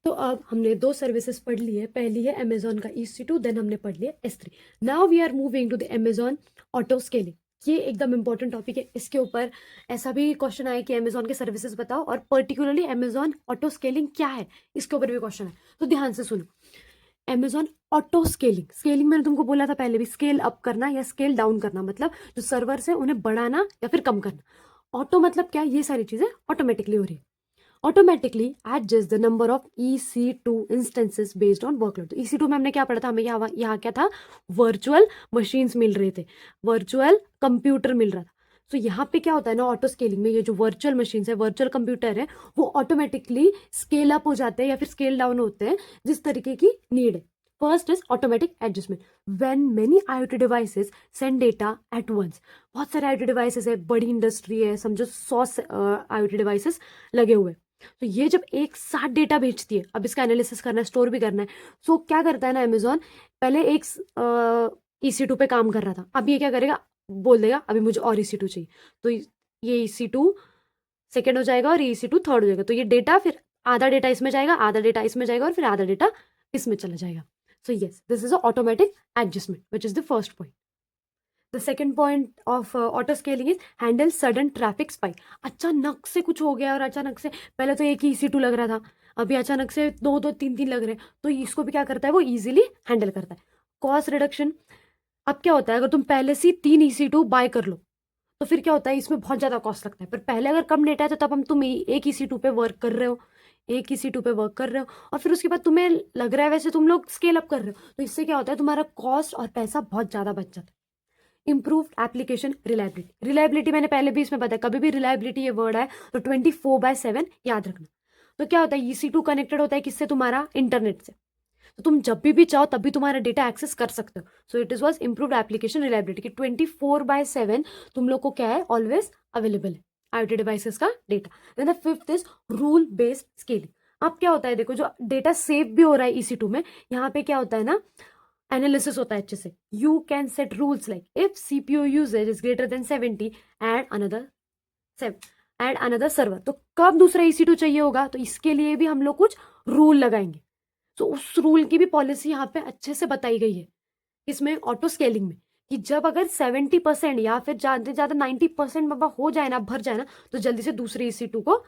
तो अब हमने दो सर्विसेज पढ़ ली है। पहली है अमेजोन का EC2, देन हमने पढ़ लिया S3। Now we are moving to the Amazon auto scaling. ये एकदम इंपॉर्टेंट टॉपिक है। इसके ऊपर ऐसा भी क्वेश्चन आया कि अमेजोन के सर्विसेज बताओ और पर्टिकुलरली अमेजोन ऑटो स्केलिंग क्या है, इसके ऊपर भी क्वेश्चन है। तो ध्यान से सुनो। अमेजोन ऑटो स्केलिंग, स्केलिंग मैंने तुमको बोला था पहले भी, स्केल अप करना या स्केल डाउन करना, मतलब जो सर्वर्स है उन्हें बढ़ाना या फिर कम करना। ऑटो मतलब क्या, ये सारी चीजें ऑटोमेटिकली हो रही है। automatically adjust the number of EC2 instances based on workload। तो EC2 में हमने क्या पढ़ा था, हमें यहाँ क्या था, वर्चुअल मशीन्स मिल रहे थे, वर्चुअल कंप्यूटर मिल रहा था। तो यहाँ पे क्या होता है ना, ऑटो स्केलिंग में ये जो वर्चुअल मशीन्स है, वर्चुअल कंप्यूटर है, वो ऑटोमेटिकली स्केल अप हो जाते हैं या फिर स्केल डाउन होते हैं जिस तरीके की नीड है। First is automatic adjustment when many IoT devices send data at once. बहुत सारे IoT डिवाइसेस है, बड़ी इंडस्ट्री है, समझो 100 IoT डिवाइसेस लगे हुए। तो ये जब एक साथ डेटा भेजती है, अब इसका एनालिसिस करना है, स्टोर भी करना है। सो क्या करता है ना अमेजोन, पहले एक EC2 पे काम कर रहा था, अब ये क्या करेगा, बोल देगा अभी मुझे और EC2 चाहिए। तो ये EC2 सेकेंड हो जाएगा और EC2 थर्ड हो जाएगा। तो ये डेटा फिर आधा डेटा इसमें जाएगा, आधा डेटा इसमें जाएगा और फिर आधा डेटा इसमें चला जाएगा। So yes, this is a automatic adjustment which is the first point. The second point of auto scaling is handle sudden traffic spike. अचानक से कुछ हो गया और अचानक से, पहले तो एक ही EC2 लग रहा था, अभी अचानक से दो दो तीन तीन लग रहे हैं, तो इसको भी क्या करता है, वो इजीली हैंडल करता है। Cost reduction. अब क्या होता है, अगर तुम पहले से 3 EC2 बाय कर लो तो फिर क्या होता है, इसमें बहुत ज्यादा कॉस्ट लगता है। पर पहले अगर कम डेटा है तो तब तुम एक EC2 पे वर्क कर रहे हो, एक EC2 पे वर्क कर रहे हो, और फिर उसके बाद तुम्हें लग रहा है वैसे तुम लोग स्केल अप कर रहे हो, तो इससे क्या होता है, तुम्हारा कॉस्ट और पैसा बहुत ज्यादा बच जाता है। Improved application reliability. रिलायबिलिटी मैंने पहले भी इसमें बताया, कभी भी रिलायबिलिटी ये वर्ड है तो 24/7 याद रखना। तो क्या होता है, EC2 कनेक्टेड होता है किससे, तुम्हारा इंटरनेट से। तो तुम जब भी चाहो तब भी तुम्हारा डेटा एक्सेस कर सकते हो। So it is was improved application reliability की 24/7 तुम लोग को क्या है, ऑलवेज अवेलेबल है IoT डिवाइसेस का data. Then the fifth is rule based scaling. अब क्या होता है, देखो जो डेटा सेव भी हो रहा है EC2 में, यहाँ पे क्या होता है ना, एनालिसिस होता है अच्छे से। You can set rules like if CPU usage is greater than 70 add another server. तो कब दूसरा EC2 चाहिए होगा, तो इसके लिए भी हम लोग कुछ रूल लगाएंगे। तो उस रूल की भी पॉलिसी यहाँ पे अच्छे से बताई गई है इसमें ऑटो स्केलिंग में, कि जब अगर 70% या फिर ज्यादा ज्यादा 90% बाबा हो जाए ना, भर जाए ना, तो जल्दी से दूसरे EC2 को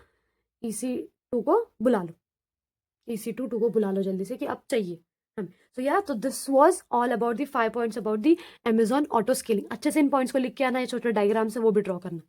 बुला लो, EC2 को बुला लो जल्दी से कि अब चाहिए हमें। तो यार, तो this was all about the 5 points about the Amazon auto scaling. अच्छे से इन पॉइंट्स को लिख के आना है, छोटे डायग्राम से वो भी ड्रॉ करना।